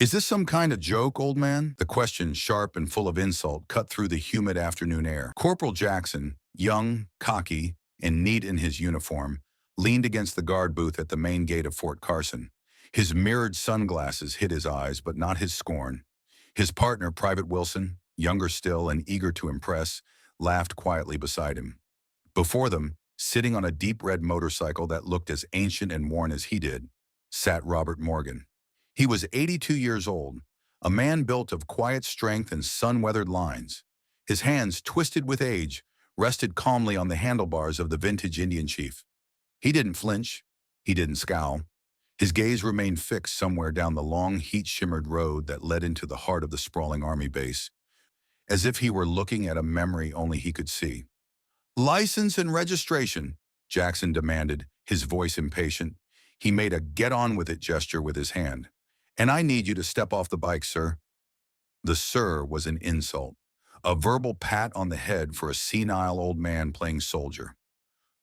Is this some kind of joke, old man? The question, sharp and full of insult, cut through the humid afternoon air. Corporal Jackson, young, cocky, and neat in his uniform, leaned against the guard booth at the main gate of Fort Carson. His mirrored sunglasses hid his eyes, but not his scorn. His partner, Private Wilson, younger still and eager to impress, laughed quietly beside him. Before them, sitting on a deep red motorcycle that looked as ancient and worn as he did, sat Robert Morgan. He was 82 years old, a man built of quiet strength and sun-weathered lines. His hands, twisted with age, rested calmly on the handlebars of the vintage Indian chief. He didn't flinch. He didn't scowl. His gaze remained fixed somewhere down the long, heat-shimmered road that led into the heart of the sprawling army base, as if he were looking at a memory only he could see. "License and registration," Jackson demanded, his voice impatient. He made a get-on-with-it gesture with his hand. "And I need you to step off the bike, sir." The "sir" was an insult, a verbal pat on the head for a senile old man playing soldier.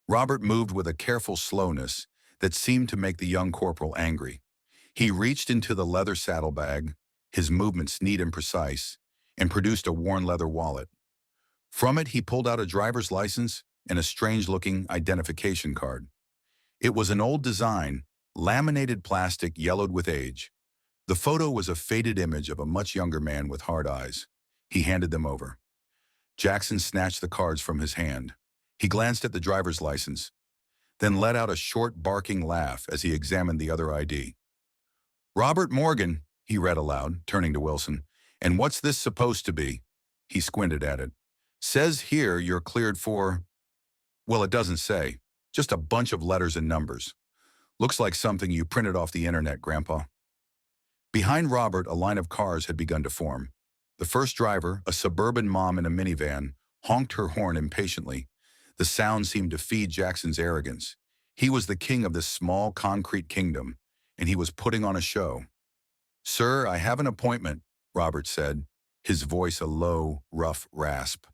Robert moved with a careful slowness that seemed to make the young corporal angry. He reached into the leather saddlebag, his movements neat and precise, and produced a worn leather wallet. From it, he pulled out a driver's license and a strange-looking identification card. It was an old design, laminated plastic yellowed with age. The photo was a faded image of a much younger man with hard eyes. He handed them over. Jackson snatched the cards from his hand. He glanced at the driver's license, then let out a short, barking laugh as he examined the other ID. "Robert Morgan," he read aloud, turning to Wilson. "And what's this supposed to be?" He squinted at it. "Says here you're cleared for—" "Well, it doesn't say. Just a bunch of letters and numbers. Looks like something you printed off the internet, Grandpa." Behind Robert, a line of cars had begun to form. The first driver, a suburban mom in a minivan, honked her horn impatiently. The sound seemed to feed Jackson's arrogance. He was the king of this small, concrete kingdom, and he was putting on a show. "Sir, I have an appointment," Robert said, his voice a low, rough rasp.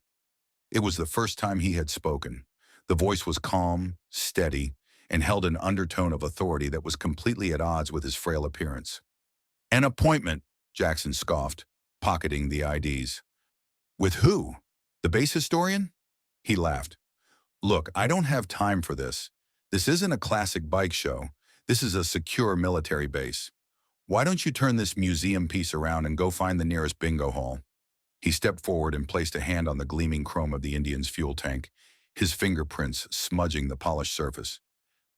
It was the first time he had spoken. The voice was calm, steady, and held an undertone of authority that was completely at odds with his frail appearance. "An appointment," Jackson scoffed, pocketing the IDs. "With who? The base historian?" He laughed. "Look, I don't have time for this. This isn't a classic bike show. This is a secure military base. Why don't you turn this museum piece around and go find the nearest bingo hall?" He stepped forward and placed a hand on the gleaming chrome of the Indian's fuel tank, his fingerprints smudging the polished surface.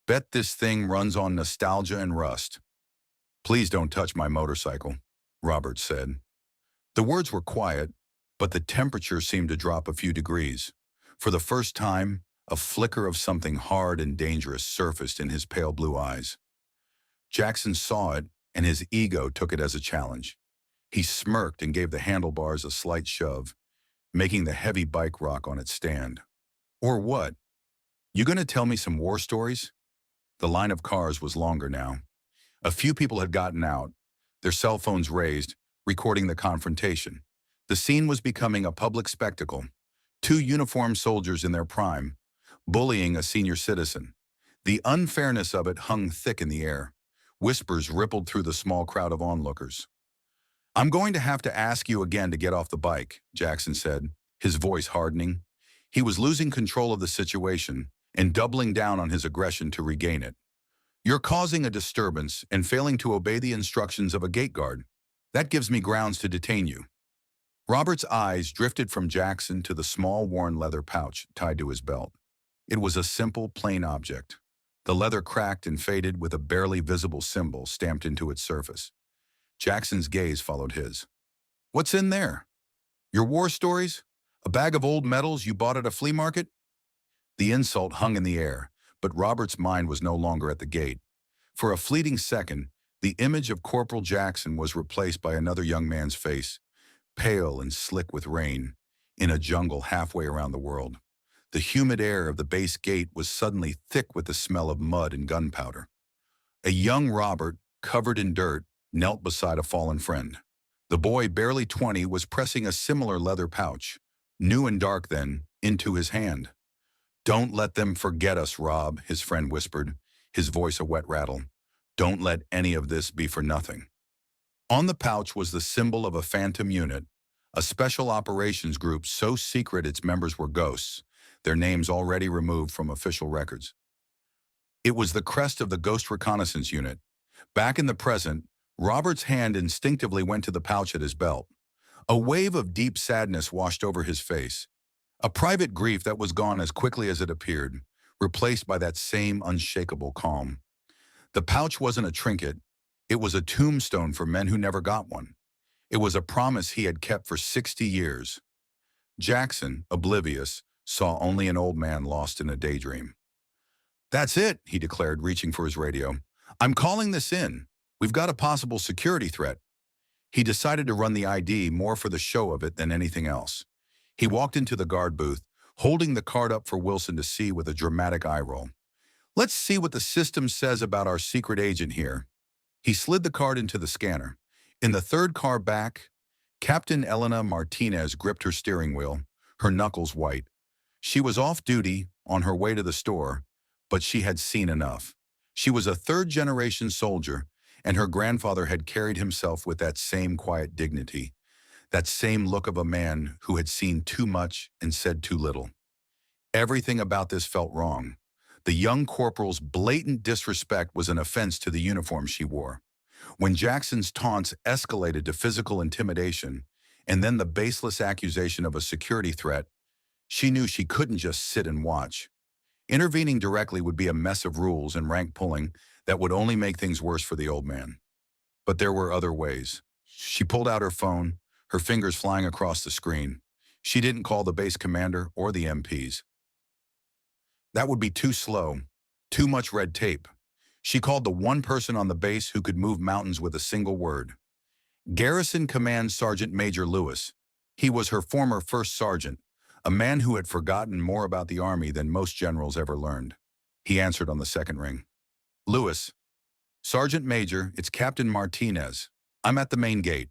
"Bet this thing runs on nostalgia and rust." "Please don't touch my motorcycle," Robert said. The words were quiet, but the temperature seemed to drop a few degrees. For the first time, a flicker of something hard and dangerous surfaced in his pale blue eyes. Jackson saw it, and his ego took it as a challenge. He smirked and gave the handlebars a slight shove, making the heavy bike rock on its stand. "Or what? You gonna tell me some war stories?" The line of cars was longer now. A few people had gotten out, their cell phones raised, recording the confrontation. The scene was becoming a public spectacle. Two uniformed soldiers in their prime, bullying a senior citizen. The unfairness of it hung thick in the air. Whispers rippled through the small crowd of onlookers. "I'm going to have to ask you again to get off the bike," Jackson said, his voice hardening. He was losing control of the situation and doubling down on his aggression to regain it. "You're causing a disturbance and failing to obey the instructions of a gate guard. That gives me grounds to detain you." Robert's eyes drifted from Jackson to the small worn leather pouch tied to his belt. It was a simple, plain object. The leather cracked and faded with a barely visible symbol stamped into its surface. Jackson's gaze followed his. "What's in there? Your war stories? A bag of old medals you bought at a flea market?" The insult hung in the air, but Robert's mind was no longer at the gate. For a fleeting second, the image of Corporal Jackson was replaced by another young man's face, pale and slick with rain, in a jungle halfway around the world. The humid air of the base gate was suddenly thick with the smell of mud and gunpowder. A young Robert, covered in dirt, knelt beside a fallen friend. The boy, barely 20, was pressing a similar leather pouch, new and dark then, into his hand. "Don't let them forget us, Rob," his friend whispered, his voice a wet rattle. "Don't let any of this be for nothing." On the pouch was the symbol of a phantom unit, a special operations group so secret its members were ghosts, their names already removed from official records. It was the crest of the Ghost Reconnaissance Unit. Back in the present, Robert's hand instinctively went to the pouch at his belt. A wave of deep sadness washed over his face. A private grief that was gone as quickly as it appeared, replaced by that same unshakable calm. The pouch wasn't a trinket. It was a tombstone for men who never got one. It was a promise he had kept for 60 years. Jackson, oblivious, saw only an old man lost in a daydream. "That's it," he declared, reaching for his radio. "I'm calling this in. We've got a possible security threat." He decided to run the ID more for the show of it than anything else. He walked into the guard booth, holding the card up for Wilson to see with a dramatic eye roll. "Let's see what the system says about our secret agent here." He slid the card into the scanner. In the third car back, Captain Elena Martinez gripped her steering wheel, her knuckles white. She was off duty, on her way to the store, but she had seen enough. She was a third-generation soldier, and her grandfather had carried himself with that same quiet dignity, that same look of a man who had seen too much and said too little. Everything about this felt wrong. The young corporal's blatant disrespect was an offense to the uniform she wore. When Jackson's taunts escalated to physical intimidation, and then the baseless accusation of a security threat, she knew she couldn't just sit and watch. Intervening directly would be a mess of rules and rank pulling that would only make things worse for the old man. But there were other ways. She pulled out her phone, her fingers flying across the screen. She didn't call the base commander or the MPs. That would be too slow, too much red tape. She called the one person on the base who could move mountains with a single word. Garrison Command Sergeant Major Lewis. He was her former first sergeant, a man who had forgotten more about the Army than most generals ever learned. He answered on the second ring. "Lewis, Sergeant Major, it's Captain Martinez. I'm at the main gate."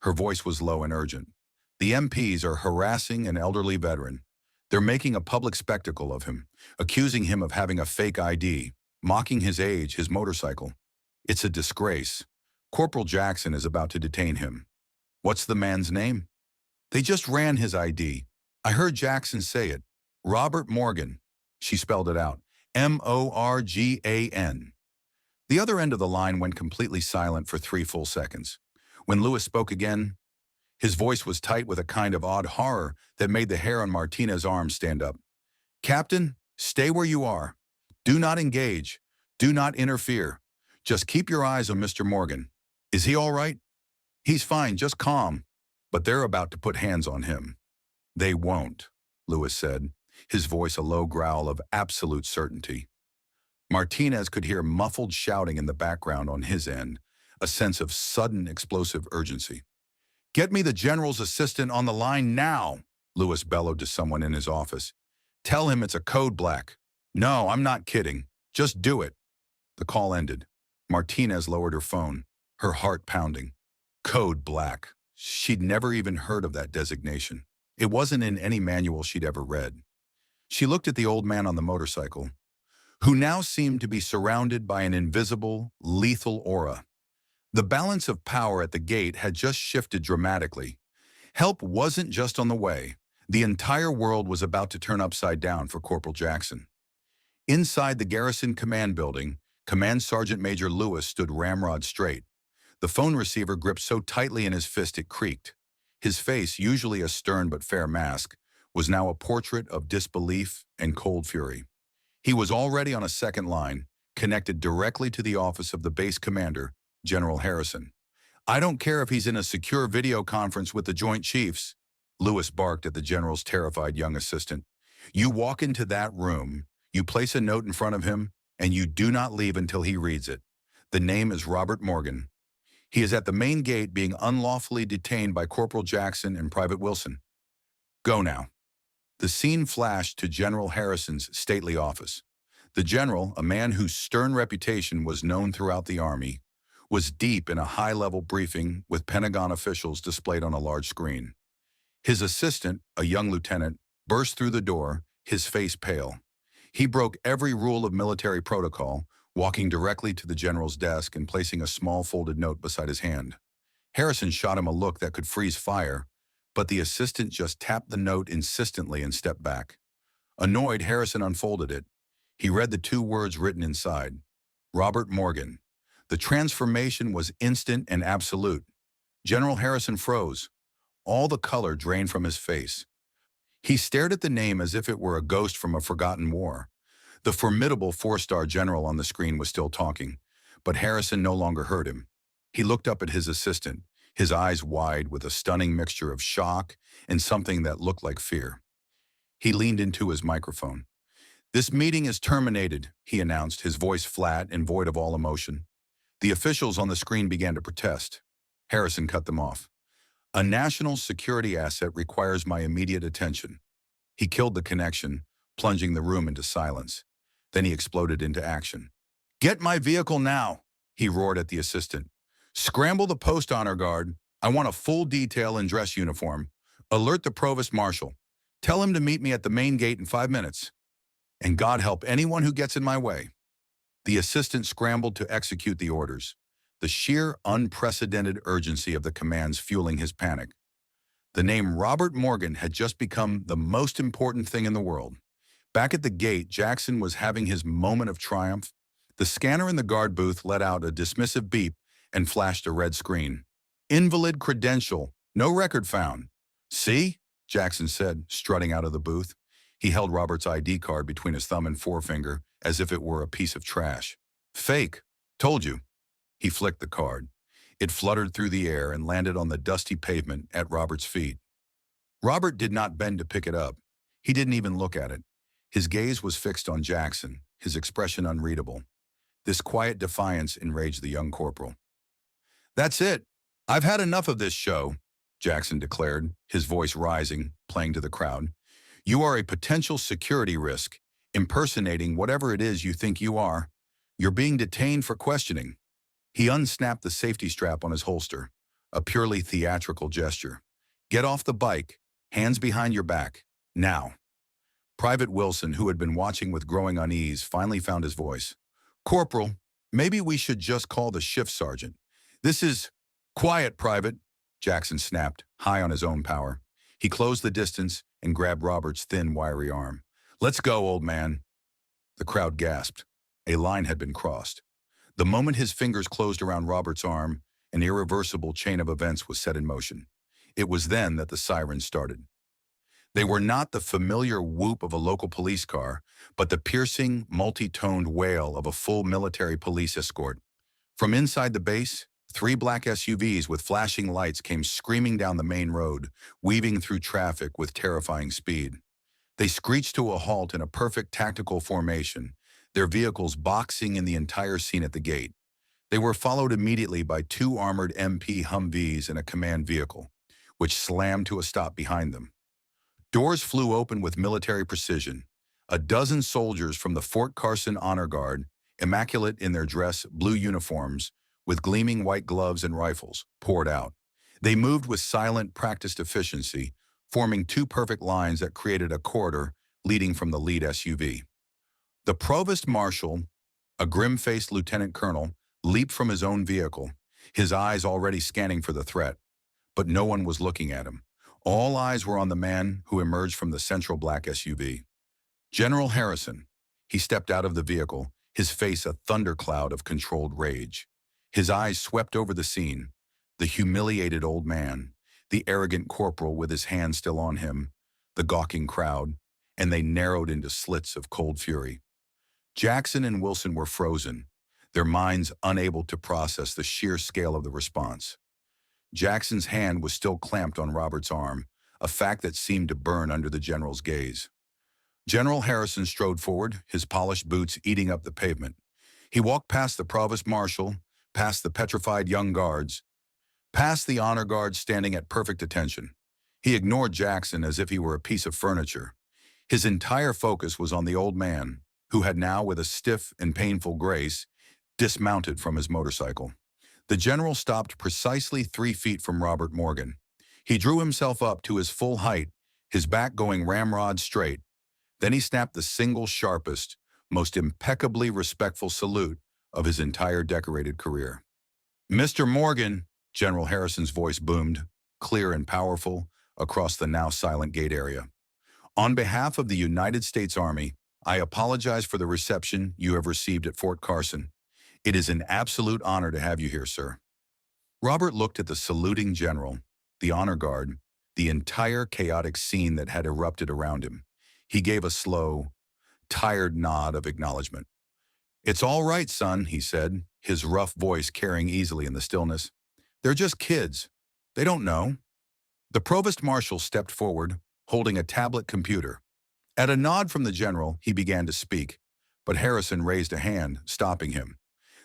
Her voice was low and urgent. "The MPs are harassing an elderly veteran. They're making a public spectacle of him, accusing him of having a fake ID, mocking his age, his motorcycle. It's a disgrace. Corporal Jackson is about to detain him." "What's the man's name?" "They just ran his ID. I heard Jackson say it. Robert Morgan." She spelled it out. Morgan. The other end of the line went completely silent for 3 full seconds. When Lewis spoke again, his voice was tight with a kind of odd horror that made the hair on Martinez's arms stand up. "Captain, stay where you are. Do not engage. Do not interfere. Just keep your eyes on Mr. Morgan. Is he all right?" "He's fine, just calm. But they're about to put hands on him." "They won't," Lewis said, his voice a low growl of absolute certainty. Martinez could hear muffled shouting in the background on his end, a sense of sudden explosive urgency. "Get me the general's assistant on the line now," Lewis bellowed to someone in his office. "Tell him it's a code black. No, I'm not kidding. Just do it." The call ended. Martinez lowered her phone, her heart pounding. Code black. She'd never even heard of that designation. It wasn't in any manual she'd ever read. She looked at the old man on the motorcycle, who now seemed to be surrounded by an invisible, lethal aura. The balance of power at the gate had just shifted dramatically. Help wasn't just on the way. The entire world was about to turn upside down for Corporal Jackson. Inside the Garrison Command Building, Command Sergeant Major Lewis stood ramrod straight. The phone receiver gripped so tightly in his fist it creaked. His face, usually a stern but fair mask, was now a portrait of disbelief and cold fury. He was already on a second line, connected directly to the office of the base commander, General Harrison. "I don't care if he's in a secure video conference with the Joint Chiefs," Lewis barked at the general's terrified young assistant. "You walk into that room, you place a note in front of him, and you do not leave until he reads it. The name is Robert Morgan. He is at the main gate being unlawfully detained by Corporal Jackson and Private Wilson. Go now." The scene flashed to General Harrison's stately office. The general, a man whose stern reputation was known throughout the Army, was deep in a high-level briefing with Pentagon officials displayed on a large screen. His assistant, a young lieutenant, burst through the door, his face pale. He broke every rule of military protocol, walking directly to the general's desk and placing a small folded note beside his hand. Harrison shot him a look that could freeze fire, but the assistant just tapped the note insistently and stepped back. Annoyed, Harrison unfolded it. He read the two words written inside. Robert Morgan. The transformation was instant and absolute. General Harrison froze. All the color drained from his face. He stared at the name as if it were a ghost from a forgotten war. The formidable four-star general on the screen was still talking, but Harrison no longer heard him. He looked up at his assistant, his eyes wide with a stunning mixture of shock and something that looked like fear. He leaned into his microphone. "This meeting is terminated," he announced, his voice flat and void of all emotion. The officials on the screen began to protest. Harrison cut them off. "A national security asset requires my immediate attention." He killed the connection, plunging the room into silence. Then he exploded into action. "Get my vehicle now," he roared at the assistant. "Scramble the post honor guard. I want a full detail in dress uniform. Alert the provost marshal. Tell him to meet me at the main gate in 5 minutes. And God help anyone who gets in my way." The assistant scrambled to execute the orders, the sheer unprecedented urgency of the commands fueling his panic. The name Robert Morgan had just become the most important thing in the world. Back at the gate, Jackson was having his moment of triumph. The scanner in the guard booth let out a dismissive beep and flashed a red screen. "Invalid credential. No record found." "See?" Jackson said, strutting out of the booth. He held Robert's ID card between his thumb and forefinger as if it were a piece of trash. "Fake. Told you." He flicked the card. It fluttered through the air and landed on the dusty pavement at Robert's feet. Robert did not bend to pick it up. He didn't even look at it. His gaze was fixed on Jackson, his expression unreadable. This quiet defiance enraged the young corporal. "That's it. I've had enough of this show," Jackson declared, his voice rising, playing to the crowd. "You are a potential security risk, impersonating whatever it is you think you are. You're being detained for questioning." He unsnapped the safety strap on his holster, a purely theatrical gesture. "Get off the bike, hands behind your back, now." Private Wilson, who had been watching with growing unease, finally found his voice. "Corporal, maybe we should just call the shift sergeant. This is—" "Quiet, Private," Jackson snapped, high on his own power. He closed the distance and grabbed Robert's thin, wiry arm. "Let's go, old man." The crowd gasped. A line had been crossed. The moment his fingers closed around Robert's arm, an irreversible chain of events was set in motion. It was then that the sirens started. They were not the familiar whoop of a local police car, but the piercing, multi-toned wail of a full military police escort. From inside the base, 3 black SUVs with flashing lights came screaming down the main road, weaving through traffic with terrifying speed. They screeched to a halt in a perfect tactical formation, their vehicles boxing in the entire scene at the gate. They were followed immediately by 2 armored MP Humvees and a command vehicle, which slammed to a stop behind them. Doors flew open with military precision. A dozen soldiers from the Fort Carson Honor Guard, immaculate in their dress blue uniforms, with gleaming white gloves and rifles, poured out. They moved with silent, practiced efficiency, forming 2 perfect lines that created a corridor leading from the lead SUV. The provost marshal, a grim-faced lieutenant colonel, leaped from his own vehicle, his eyes already scanning for the threat. But no one was looking at him. All eyes were on the man who emerged from the central black SUV. General Harrison. He stepped out of the vehicle, his face a thundercloud of controlled rage. His eyes swept over the scene, the humiliated old man, the arrogant corporal with his hand still on him, the gawking crowd, and they narrowed into slits of cold fury. Jackson and Wilson were frozen, their minds unable to process the sheer scale of the response. Jackson's hand was still clamped on Robert's arm, a fact that seemed to burn under the general's gaze. General Harrison strode forward, his polished boots eating up the pavement. He walked past the provost marshal, past the petrified young guards, past the honor guards standing at perfect attention. He ignored Jackson as if he were a piece of furniture. His entire focus was on the old man, who had now, with a stiff and painful grace, dismounted from his motorcycle. The general stopped precisely 3 feet from Robert Morgan. He drew himself up to his full height, his back going ramrod straight. Then he snapped the single sharpest, most impeccably respectful salute of his entire decorated career. "Mr. Morgan," General Harrison's voice boomed, clear and powerful, across the now silent gate area. On behalf of the United States Army, I apologize for the reception you have received at Fort Carson. It is an absolute honor to have you here, sir. Robert looked at the saluting general, the honor guard, the entire chaotic scene that had erupted around him. He gave a slow, tired nod of acknowledgement. "It's all right, son," he said, his rough voice carrying easily in the stillness. "They're just kids. They don't know." The provost marshal stepped forward, holding a tablet computer. At a nod from the general, he began to speak, but Harrison raised a hand, stopping him.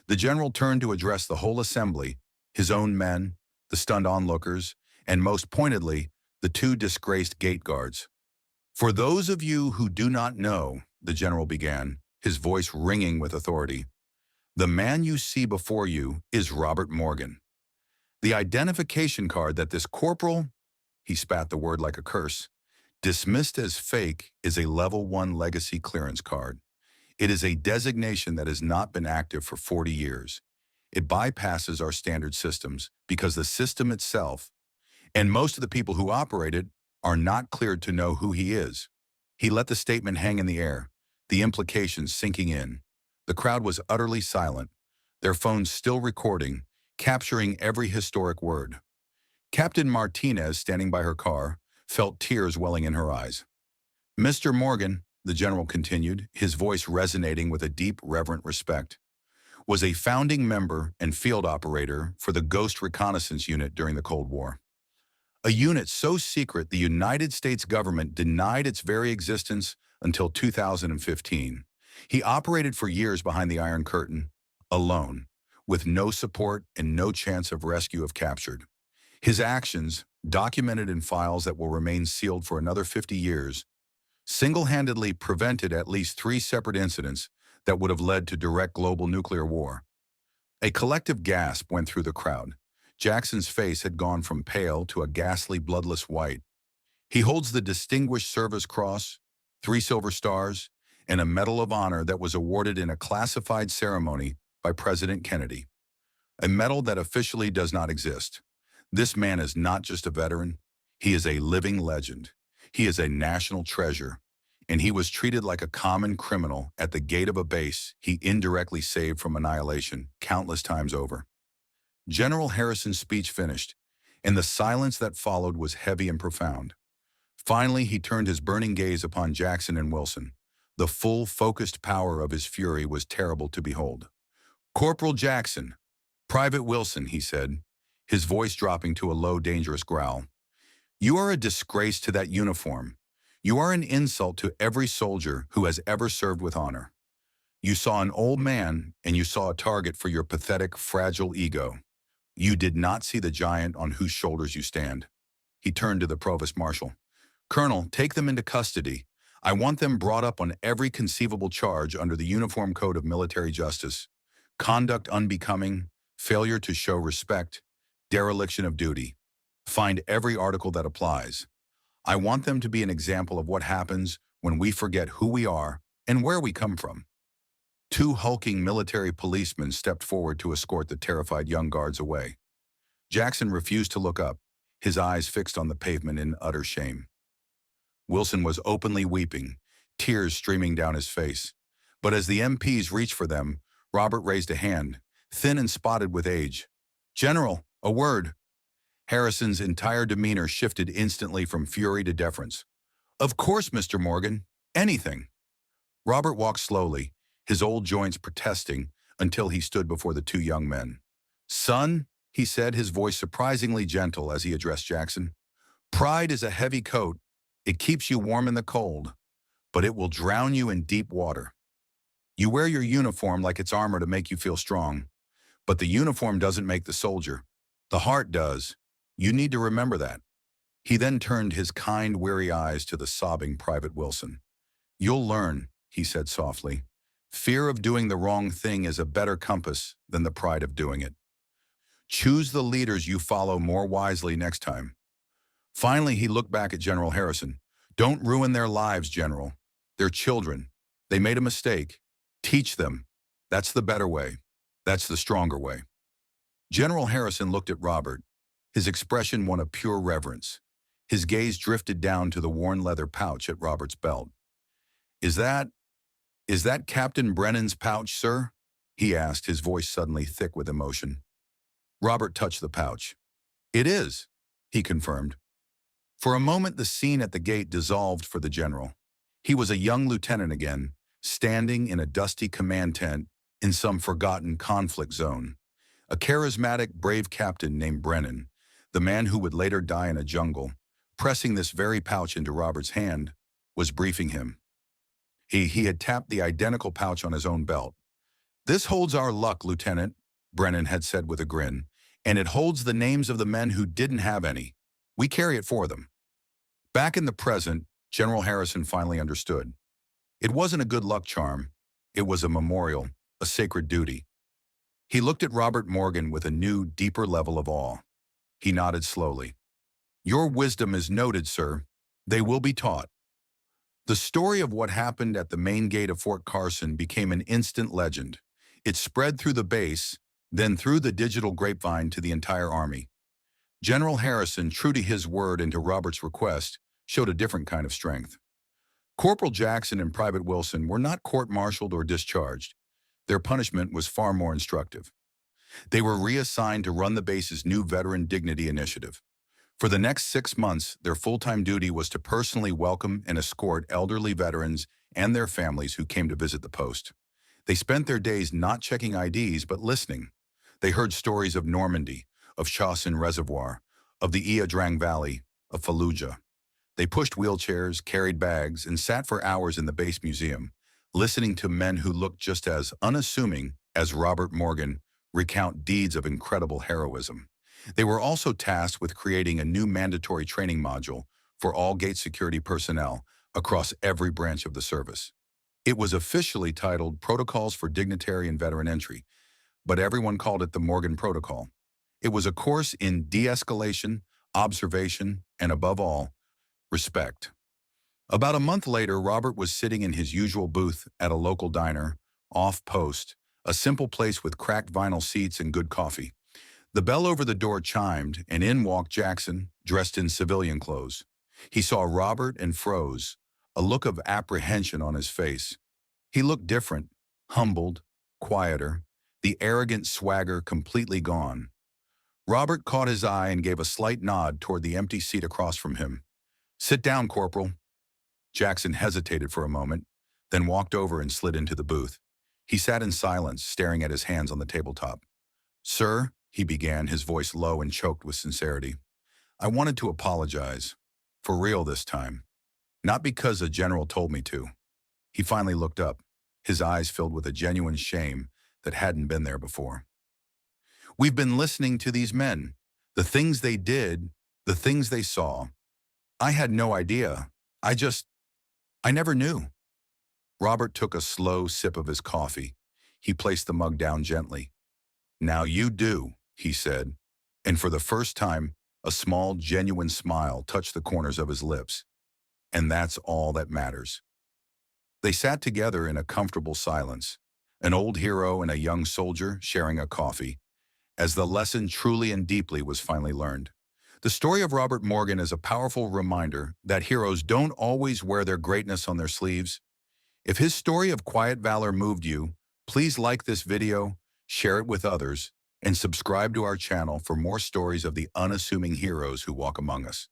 The general turned to address the whole assembly, his own men, the stunned onlookers, and most pointedly, the two disgraced gate guards. "For those of you who do not know," the general began, his voice ringing with authority, "the man you see before you is Robert Morgan. The identification card that this corporal," he spat the word like a curse, "dismissed as fake is a Level 1 legacy clearance card. It is a designation that has not been active for 40 years. It bypasses our standard systems because the system itself, and most of the people who operate it, are not cleared to know who he is." He let the statement hang in the air, the implications sinking in. The crowd was utterly silent, their phones still recording, capturing every historic word. Captain Martinez, standing by her car, felt tears welling in her eyes. "Mr. Morgan," the general continued, his voice resonating with a deep, reverent respect, "was a founding member and field operator for the Ghost Reconnaissance Unit during the Cold War. A unit so secret the United States government denied its very existence until 2015. He operated for years behind the Iron Curtain, alone, with no support and no chance of rescue if captured. His actions, documented in files that will remain sealed for another 50 years, single-handedly prevented at least 3 separate incidents that would have led to direct global nuclear war." A collective gasp went through the crowd. Jackson's face had gone from pale to a ghastly, bloodless white. "He holds the Distinguished Service Cross, 3 Silver Stars, and a Medal of Honor that was awarded in a classified ceremony by President Kennedy. A medal that officially does not exist. This man is not just a veteran, he is a living legend. He is a national treasure, and he was treated like a common criminal at the gate of a base he indirectly saved from annihilation countless times over." General Harrison's speech finished, and the silence that followed was heavy and profound. Finally, he turned his burning gaze upon Jackson and Wilson. The full, focused power of his fury was terrible to behold. "Corporal Jackson, Private Wilson," he said, his voice dropping to a low, dangerous growl, "you are a disgrace to that uniform. You are an insult to every soldier who has ever served with honor. You saw an old man, and you saw a target for your pathetic, fragile ego. You did not see the giant on whose shoulders you stand." He turned to the provost marshal. "Colonel, take them into custody. I want them brought up on every conceivable charge under the Uniform Code of Military Justice: conduct unbecoming, failure to show respect, dereliction of duty. Find every article that applies. I want them to be an example of what happens when we forget who we are and where we come from." 2 hulking military policemen stepped forward to escort the terrified young guards away. Jackson refused to look up, his eyes fixed on the pavement in utter shame. Wilson was openly weeping, tears streaming down his face. But as the MPs reached for them, Robert raised a hand, thin and spotted with age. "General, a word." Harrison's entire demeanor shifted instantly from fury to deference. "Of course, Mr. Morgan. Anything." Robert walked slowly, his old joints protesting, until he stood before the 2 young men. "Son," he said, his voice surprisingly gentle as he addressed Jackson, "pride is a heavy coat. It keeps you warm in the cold, but it will drown you in deep water. You wear your uniform like it's armor to make you feel strong, but the uniform doesn't make the soldier. The heart does. You need to remember that." He then turned his kind, weary eyes to the sobbing Private Wilson. "You'll learn," he said softly. "Fear of doing the wrong thing is a better compass than the pride of doing it. Choose the leaders you follow more wisely next time." Finally, he looked back at General Harrison. "Don't ruin their lives, General. They're children. They made a mistake. Teach them. That's the better way. That's the stronger way." General Harrison looked at Robert, his expression one of pure reverence. His gaze drifted down to the worn leather pouch at Robert's belt. Is that, is that Captain Brennan's pouch, sir? He asked, his voice suddenly thick with emotion. Robert touched the pouch. It is, he confirmed. For a moment, the scene at the gate dissolved for the general. He was a young lieutenant again, standing in a dusty command tent in some forgotten conflict zone. A charismatic, brave captain named Brennan, the man who would later die in a jungle, pressing this very pouch into Robert's hand, was briefing him. He had tapped the identical pouch on his own belt. "This holds our luck, Lieutenant," Brennan had said with a grin, "and it holds the names of the men who didn't have any. We carry it for them." Back in the present, General Harrison finally understood. It wasn't a good luck charm. It was a memorial, a sacred duty. He looked at Robert Morgan with a new, deeper level of awe. He nodded slowly. "Your wisdom is noted, sir. They will be taught." The story of what happened at the main gate of Fort Carson became an instant legend. It spread through the base, then through the digital grapevine to the entire army. General Harrison, true to his word and to Robert's request, showed a different kind of strength. Corporal Jackson and Private Wilson were not court-martialed or discharged. Their punishment was far more instructive. They were reassigned to run the base's new Veteran Dignity Initiative. For the next 6 months, their full-time duty was to personally welcome and escort elderly veterans and their families who came to visit the post. They spent their days not checking IDs, but listening. They heard stories of Normandy, of Chausson Reservoir, of the Ia Drang Valley, of Fallujah. They pushed wheelchairs, carried bags, and sat for hours in the base museum, listening to men who looked just as unassuming as Robert Morgan recount deeds of incredible heroism. They were also tasked with creating a new mandatory training module for all gate security personnel across every branch of the service. It was officially titled Protocols for Dignitary and Veteran Entry, but everyone called it the Morgan Protocol. It was a course in de-escalation, observation, and above all, respect. About a month later, Robert was sitting in his usual booth at a local diner, off post, a simple place with cracked vinyl seats and good coffee. The bell over the door chimed, and in walked Jackson, dressed in civilian clothes. He saw Robert and froze, a look of apprehension on his face. He looked different, humbled, quieter, the arrogant swagger completely gone. Robert caught his eye and gave a slight nod toward the empty seat across from him. "Sit down, Corporal." Jackson hesitated for a moment, then walked over and slid into the booth. He sat in silence, staring at his hands on the tabletop. "Sir," he began, his voice low and choked with sincerity, "I wanted to apologize. For real this time. Not because a general told me to." He finally looked up, his eyes filled with a genuine shame that hadn't been there before. "We've been listening to these men, the things they did, the things they saw. I had no idea. I never knew." Robert took a slow sip of his coffee. He placed the mug down gently. "Now you do," he said, and for the first time, a small, genuine smile touched the corners of his lips. "And that's all that matters." They sat together in a comfortable silence, an old hero and a young soldier sharing a coffee, as the lesson truly and deeply was finally learned. The story of Robert Morgan is a powerful reminder that heroes don't always wear their greatness on their sleeves. If his story of quiet valor moved you, please like this video, share it with others, and subscribe to our channel for more stories of the unassuming heroes who walk among us.